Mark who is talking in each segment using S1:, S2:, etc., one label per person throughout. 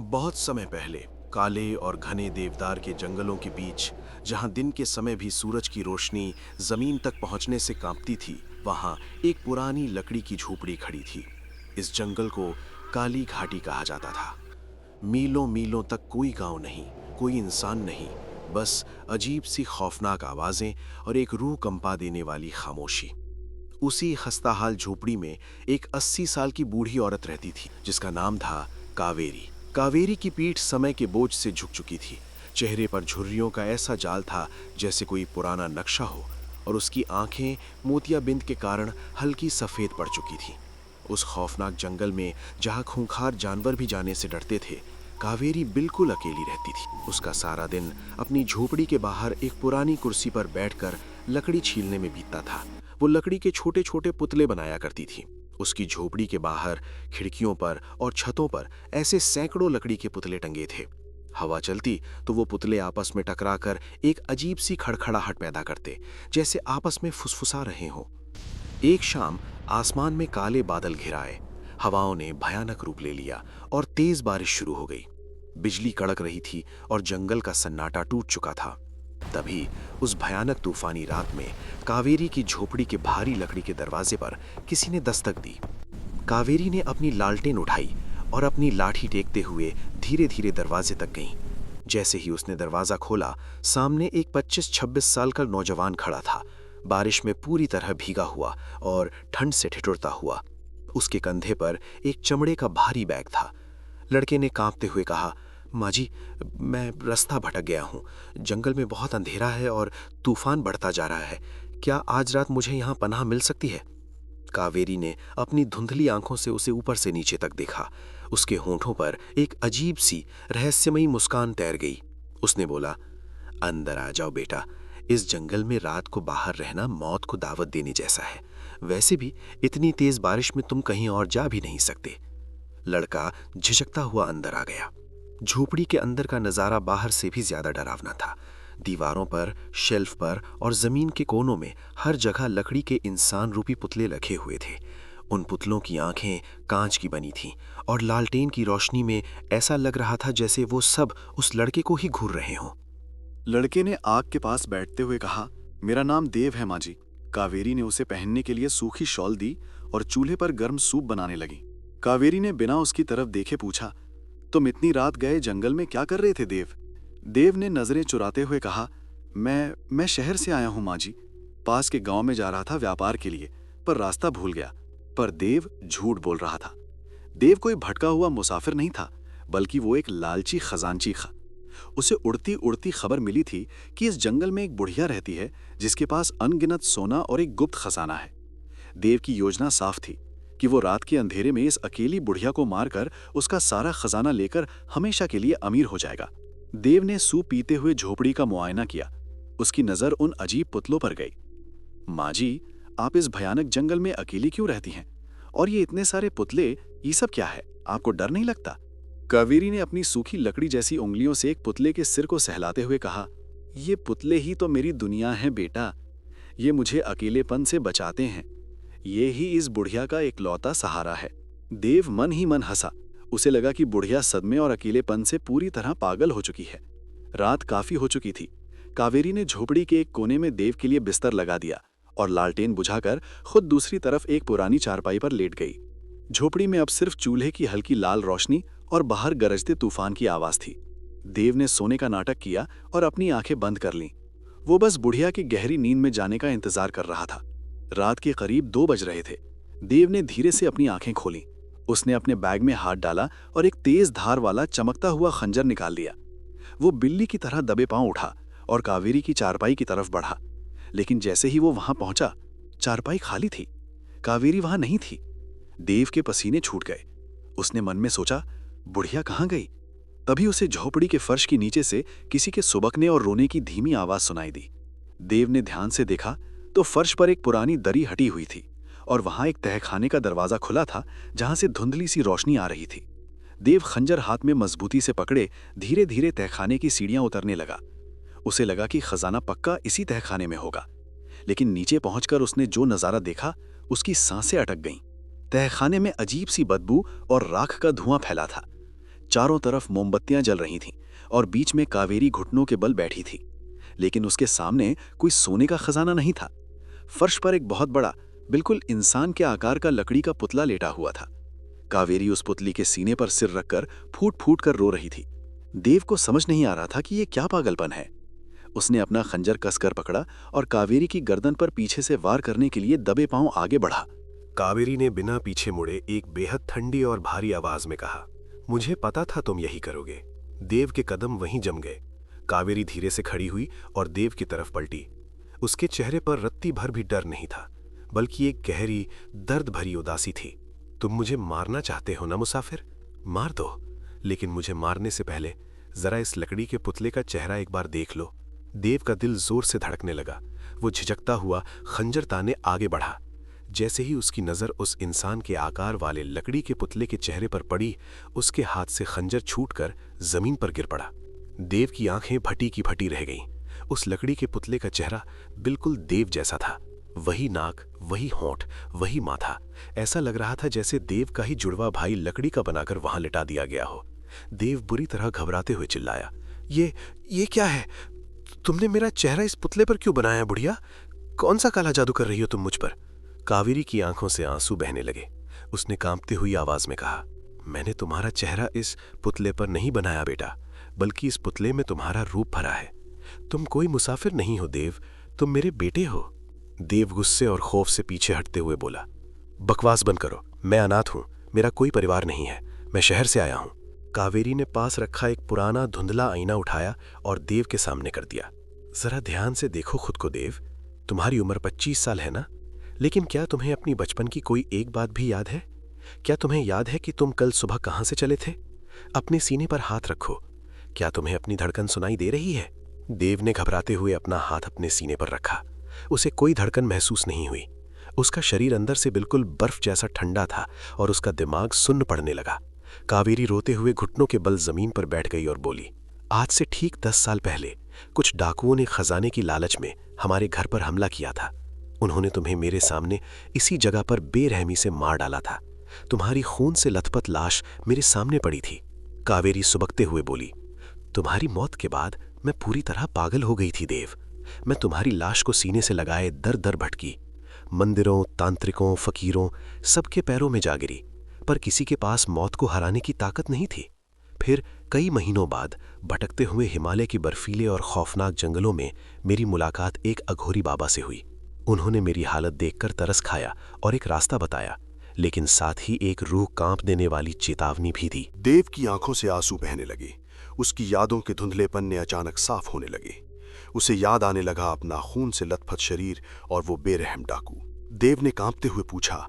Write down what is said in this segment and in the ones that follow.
S1: बहुत समय पहले काले और घने देवदार के जंगलों के बीच, जहां दिन के समय भी सूरज की रोशनी जमीन तक पहुंचने से कांपती थी, वहां एक पुरानी लकड़ी की झोपड़ी खड़ी थी। इस जंगल को काली घाटी कहा जाता था। मीलों मीलों तक कोई गांव नहीं, कोई इंसान नहीं, बस अजीब सी खौफनाक आवाजें और एक रूह कंपा देने वाली खामोशी। उसी खस्ताहाल झोपड़ी में एक 80 साल की बूढ़ी औरत रहती थी, जिसका नाम था कावेरी। कावेरी की पीठ समय के बोझ से झुक चुकी थी। चेहरे पर झुर्रियों का ऐसा जाल था जैसे कोई पुराना नक्शा हो, और उसकी आंखें मोतियाबिंद के कारण हल्की सफेद पड़ चुकी थी। उस खौफनाक जंगल में, जहां खूंखार जानवर भी जाने से डरते थे, कावेरी बिल्कुल अकेली रहती थी। उसका सारा दिन अपनी झोपड़ी के बाहर एक पुरानी कुर्सी पर बैठकर लकड़ी छीलने में बीतता था। वो लकड़ी के छोटे छोटे पुतले बनाया करती थी। उसकी झोपड़ी के बाहर खिड़कियों पर और छतों पर ऐसे सैकड़ों लकड़ी के पुतले टंगे थे। हवा चलती तो वो पुतले आपस में टकराकर एक अजीब सी खड़खड़ाहट पैदा करते, जैसे आपस में फुसफुसा रहे हों। एक शाम आसमान में काले बादल घिराए, हवाओं ने भयानक रूप ले लिया और तेज बारिश शुरू हो गई। बिजली कड़क रही थी और जंगल का सन्नाटा टूट चुका था। तभी उस भयानक तूफानी रात में कावेरी की झोपड़ी के भारी लकड़ी के दरवाजे पर किसी ने दस्तक दी। कावेरी ने अपनी लालटेन उठाई और अपनी लाठी टेकते हुए धीरे धीरे दरवाजे तक गई। जैसे ही उसने दरवाजा खोला, सामने एक 25-26 साल का नौजवान खड़ा था, बारिश में पूरी तरह भीगा हुआ और ठंड से ठिठुरता हुआ। उसके कंधे पर एक चमड़े का भारी बैग था। लड़के ने कांपते हुए कहा, माँ जी, मैं रास्ता भटक गया हूँ। जंगल में बहुत अंधेरा है और तूफान बढ़ता जा रहा है। क्या आज रात मुझे यहाँ पनाह मिल सकती है? कावेरी ने अपनी धुंधली आंखों से उसे ऊपर से नीचे तक देखा। उसके होंठों पर एक अजीब सी रहस्यमयी मुस्कान तैर गई। उसने बोला, अंदर आ जाओ बेटा। इस जंगल में रात को बाहर रहना मौत को दावत देने जैसा है। वैसे भी इतनी तेज बारिश में तुम कहीं और जा भी नहीं सकते। लड़का झिझकता हुआ अंदर आ गया। झोपड़ी के अंदर का नजारा बाहर से भी ज्यादा डरावना था। दीवारों पर, शेल्फ पर और जमीन के कोनों में हर जगह लकड़ी के इंसान रूपी पुतले रखे हुए थे। उन पुतलों की आंखें कांच की बनी थीं और लालटेन की रोशनी में ऐसा लग रहा था जैसे वो सब उस लड़के को ही घूर रहे हों।
S2: लड़के ने आग के पास बैठते हुए कहा, मेरा नाम देव है माँ जी। कावेरी ने उसे पहनने के लिए सूखी शॉल दी और चूल्हे पर गर्म सूप बनाने लगी। कावेरी ने बिना उसकी तरफ देखे पूछा, तुम इतनी रात गए जंगल में क्या कर रहे थे देव? देव ने नजरें चुराते हुए कहा, मैं शहर से आया हूँ माँ जी। पास के गांव में जा रहा था व्यापार के लिए, पर रास्ता भूल गया। पर देव झूठ बोल रहा था। देव कोई भटका हुआ मुसाफिर नहीं था, बल्कि वो एक लालची खजांची था। उसे उड़ती उड़ती खबर मिली थी कि इस जंगल में एक बुढ़िया रहती है जिसके पास अनगिनत सोना और एक गुप्त खजाना है। देव की योजना साफ थी कि वो रात के अंधेरे में इस अकेली बुढ़िया को मारकर उसका सारा खजाना लेकर हमेशा के लिए अमीर हो जाएगा। देव ने सूप पीते हुए झोपड़ी का मुआयना किया। उसकी नजर उन अजीब पुतलों पर गई। माँ जी, आप इस भयानक जंगल में अकेली क्यों रहती हैं? और ये इतने सारे पुतले, ये सब क्या है? आपको डर नहीं लगता? कावेरी ने अपनी सूखी लकड़ी जैसी उंगलियों से एक पुतले के सिर को सहलाते हुए कहा, ये पुतले ही तो मेरी दुनिया है बेटा। ये मुझे अकेलेपन से बचाते हैं। ये ही इस बुढ़िया का इकलौता सहारा है। देव मन ही मन हंसा। उसे लगा कि बुढ़िया सदमे और अकेलेपन से पूरी तरह पागल हो चुकी है। रात काफी हो चुकी थी। कावेरी ने झोपड़ी के एक कोने में देव के लिए बिस्तर लगा दिया और लालटेन बुझाकर खुद दूसरी तरफ एक पुरानी चारपाई पर लेट गई। झोपड़ी में अब सिर्फ चूल्हे की हल्की लाल रोशनी और बाहर गरजते तूफान की आवाज थी। देव ने सोने का नाटक किया और अपनी आंखें बंद कर लीं। वो बस बुढ़िया की गहरी नींद में जाने का इंतजार कर रहा था। रात के करीब 2 बज रहे थे। देव ने धीरे से अपनी आंखें खोलीं। उसने अपने बैग में हाथ डाला और एक तेज धार वाला चमकता हुआ खंजर निकाल लिया। वो बिल्ली की तरह दबे पांव उठा और कावेरी की चारपाई की तरफ बढ़ा। लेकिन जैसे ही वो वहां पहुंचा, चारपाई खाली थी। कावेरी वहां नहीं थी। देव के पसीने छूट गए। उसने मन में सोचा, बुढ़िया कहाँ गई? तभी उसे झोपड़ी के फर्श के नीचे से किसी के सुबकने और रोने की धीमी आवाज सुनाई दी। देव ने ध्यान से देखा तो फर्श पर एक पुरानी दरी हटी हुई थी और वहां एक तहखाने का दरवाजा खुला था, जहां से धुंधली सी रोशनी आ रही थी। देव खंजर हाथ में मजबूती से पकड़े धीरे धीरे तहखाने की सीढ़ियां उतरने लगा। उसे लगा कि खजाना पक्का इसी तहखाने में होगा। लेकिन नीचे पहुंचकर उसने जो नजारा देखा, उसकी सांसें अटक गईं। तहखाने में अजीब सी बदबू और राख का धुआं फैला था। चारों तरफ मोमबत्तियां जल रही थीं और बीच में कावेरी घुटनों के बल बैठी थी। लेकिन उसके सामने कोई सोने का खजाना नहीं था। फर्श पर एक बहुत बड़ा, बिल्कुल इंसान के आकार का लकड़ी का पुतला लेटा हुआ था। कावेरी उस पुतली के सीने पर सिर रखकर फूट फूट कर रो रही थी। देव को समझ नहीं आ रहा था कि ये क्या पागलपन है। उसने अपना खंजर कसकर पकड़ा और कावेरी की गर्दन पर पीछे से वार करने के लिए दबे पांव आगे बढ़ा।
S1: कावेरी ने बिना पीछे मुड़े एक बेहद ठंडी और भारी आवाज में कहा, मुझे पता था तुम यही करोगे। देव के कदम वहीं जम गए। कावेरी धीरे से खड़ी हुई और देव की तरफ पलटी। उसके चेहरे पर रत्ती भर भी डर नहीं था, बल्कि एक गहरी, दर्द भरी उदासी थी। तुम मुझे मारना चाहते हो ना मुसाफिर? मार दो, लेकिन मुझे मारने से पहले जरा इस लकड़ी के पुतले का चेहरा एक बार देख लो। देव का दिल जोर से धड़कने लगा। वो झिझकता हुआ खंजर ताने आगे बढ़ा। जैसे ही उसकी नजर उस इंसान के आकार वाले लकड़ी के पुतले के चेहरे पर पड़ी, उसके हाथ से खंजर छूटकर जमीन पर गिर पड़ा। देव की आंखें फटी की फटी रह गईं। उस लकड़ी के पुतले का चेहरा बिल्कुल देव जैसा था। वही नाक, वही होंठ, वही माथा। ऐसा लग रहा था जैसे देव का ही जुड़वा भाई लकड़ी का बनाकर वहां लिटा दिया गया हो। देव बुरी तरह घबराते हुए चिल्लाया, ये क्या है? तुमने मेरा चेहरा इस पुतले पर क्यों बनाया बुढ़िया? कौन सा काला जादू कर रही हो तुम मुझ पर? कावेरी की आंखों से आंसू बहने लगे। उसने कांपती हुई आवाज में कहा, मैंने तुम्हारा चेहरा इस पुतले पर नहीं बनाया बेटा, बल्कि इस पुतले में तुम्हारा रूप भरा है। तुम कोई मुसाफिर नहीं हो देव, तुम मेरे बेटे हो। देव गुस्से और खौफ से पीछे हटते हुए बोला, बकवास बंद करो, मैं अनाथ हूं, मेरा कोई परिवार नहीं है, मैं शहर से आया हूं। कावेरी ने पास रखा एक पुराना धुंधला आईना उठाया और देव के सामने कर दिया। जरा ध्यान से देखो खुद को देव, तुम्हारी उम्र 25 साल है ना? लेकिन क्या तुम्हें अपनी बचपन की कोई एक बात भी याद है? क्या तुम्हें याद है कि तुम कल सुबह कहां से चले थे? अपने सीने पर हाथ रखो। क्या तुम्हें अपनी धड़कन सुनाई दे रही है? देव ने घबराते हुए अपना हाथ अपने सीने पर रखा। उसे कोई धड़कन महसूस नहीं हुई। उसका शरीर अंदर से बिल्कुल बर्फ जैसा ठंडा था और उसका दिमाग सुन्न पड़ने लगा। कावेरी रोते हुए घुटनों के बल जमीन पर बैठ गई और बोली, आज से ठीक 10 साल पहले कुछ डाकुओं ने खजाने की लालच में हमारे घर पर हमला किया था। उन्होंने तुम्हें मेरे सामने इसी जगह पर बेरहमी से मार डाला था। तुम्हारी खून से लथपथ लाश मेरे सामने पड़ी थी। कावेरी सुबकते हुए बोली, तुम्हारी मौत के बाद मैं पूरी तरह पागल हो गई थी देव। मैं तुम्हारी लाश को सीने से लगाए दर दर भटकी। मंदिरों, तांत्रिकों, फकीरों सबके पैरों में जा गिरी, पर किसी के पास मौत को हराने की ताकत नहीं थी। फिर कई महीनों बाद भटकते हुए हिमालय के बर्फीले और खौफनाक जंगलों में मेरी मुलाकात एक अघोरी बाबा से हुई। उन्होंने मेरी हालत देखकर तरस खाया और एक रास्ता बताया, लेकिन साथ ही एक रूह कांप देने वाली चेतावनी भी दी।
S3: देव की आंखों से आंसू बहने लगे। उसकी यादों के धुंधलेपन ने अचानक साफ होने लगे। उसे याद आने लगा अपना खून से लथपथ शरीर और वो बेरहम डाकू। देव ने कांपते हुए पूछा,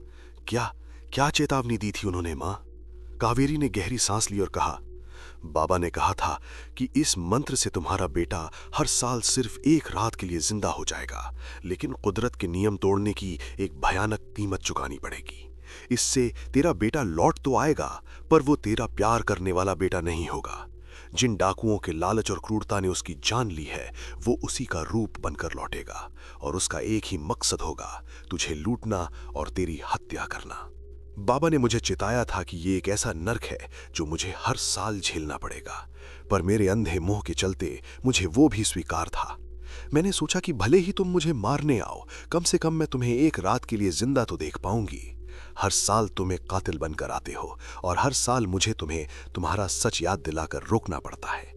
S3: क्या चेतावनी दी थी उन्होंने मां? कावेरी ने गहरी सांस ली और कहा, बाबा ने कहा था कि इस मंत्र से तुम्हारा बेटा हर साल सिर्फ एक रात के लिए जिंदा हो जाएगा, लेकिन कुदरत के नियम तोड़ने की एक भयानक कीमत चुकानी पड़ेगी। इससे तेरा बेटा लौट तो आएगा, पर वो तेरा प्यार करने वाला बेटा नहीं होगा। जिन डाकुओं के लालच और क्रूरता ने उसकी जान ली है, वो उसी का रूप बनकर लौटेगा और उसका एक ही मकसद होगा, तुझे लूटना और तेरी हत्या करना। बाबा ने मुझे चिताया था कि ये एक ऐसा नर्क है जो मुझे हर साल झेलना पड़ेगा, पर मेरे अंधे मोह के चलते मुझे वो भी स्वीकार था। मैंने सोचा कि भले ही तुम मुझे मारने आओ, कम से कम मैं तुम्हें एक रात के लिए जिंदा तो देख पाऊंगी। हर साल तुम एक कातिल बनकर आते हो और हर साल मुझे तुम्हें तुम्हारा सच याद दिलाकर रोकना पड़ता है।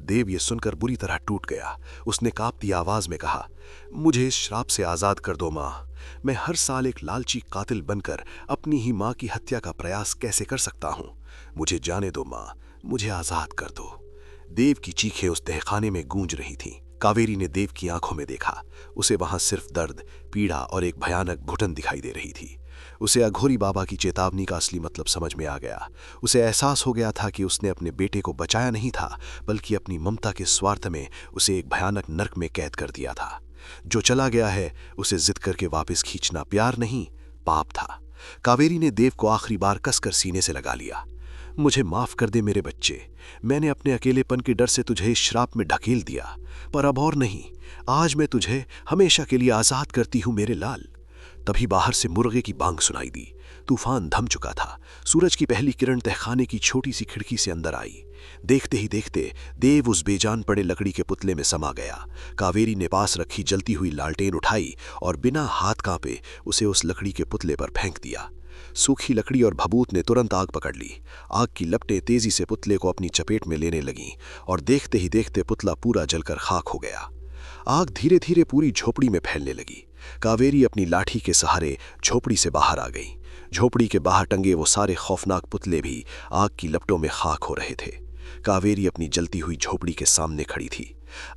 S3: देव ये सुनकर बुरी तरह टूट गया। उसने कांपती आवाज में कहा, मुझे इस श्राप से आजाद कर दो मां। मैं हर साल एक लालची कातिल बनकर अपनी ही मां की हत्या का प्रयास कैसे कर सकता हूं? मुझे जाने दो मां, मुझे आजाद कर दो। देव की चीखें उस तहखाने में गूंज रही थीं। कावेरी ने देव की आंखों में देखा। उसे वहां सिर्फ दर्द, पीड़ा और एक भयानक घुटन दिखाई दे रही थी। उसे अघोरी बाबा की चेतावनी का असली मतलब समझ में आ गया। उसे एहसास हो गया था कि उसने अपने बेटे को बचाया नहीं था, बल्कि अपनी ममता के स्वार्थ में उसे एक भयानक नर्क में कैद कर दिया था। जो चला गया है उसे जिद करके वापस खींचना प्यार नहीं, पाप था। कावेरी ने देव को आखिरी बार कसकर सीने से लगा लिया। मुझे माफ कर दे मेरे बच्चे, मैंने अपने अकेलेपन के डर से तुझे इस श्राप में ढकेल दिया, पर अब और नहीं। आज मैं तुझे हमेशा के लिए आजाद करती हूं मेरे लाल। तभी बाहर से मुर्गे की बांग सुनाई दी। तूफान थम चुका था। सूरज की पहली किरण तहखाने की छोटी सी खिड़की से अंदर आई। देखते ही देखते देव उस बेजान पड़े लकड़ी के पुतले में समा गया। कावेरी ने पास रखी जलती हुई लालटेन उठाई और बिना हाथ कांपे उसे उस लकड़ी के पुतले पर फेंक दिया। सूखी लकड़ी और भभूत ने तुरंत आग पकड़ ली। आग की लपटें तेजी से पुतले को अपनी चपेट में लेने लगीं और देखते ही देखते पुतला पूरा जलकर खाक हो गया। आग धीरे धीरे पूरी झोपड़ी में फैलने लगी। कावेरी अपनी लाठी के सहारे झोपड़ी से बाहर आ गई। झोपड़ी के बाहर टंगे वो सारे खौफनाक पुतले भी आग की लपटों में खाक हो रहे थे। कावेरी अपनी जलती हुई झोपड़ी के सामने खड़ी थी।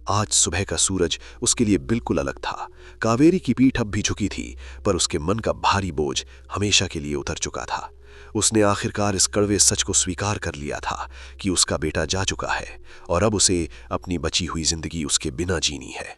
S3: आज सुबह का सूरज उसके लिए बिल्कुल अलग था। कावेरी की पीठ अब भी झुकी थी, पर उसके मन का भारी बोझ हमेशा के लिए उतर चुका था। उसने आखिरकार इस कड़वे सच को स्वीकार कर लिया था कि उसका बेटा जा चुका है और अब उसे अपनी बची हुई जिंदगी उसके बिना जीनी है।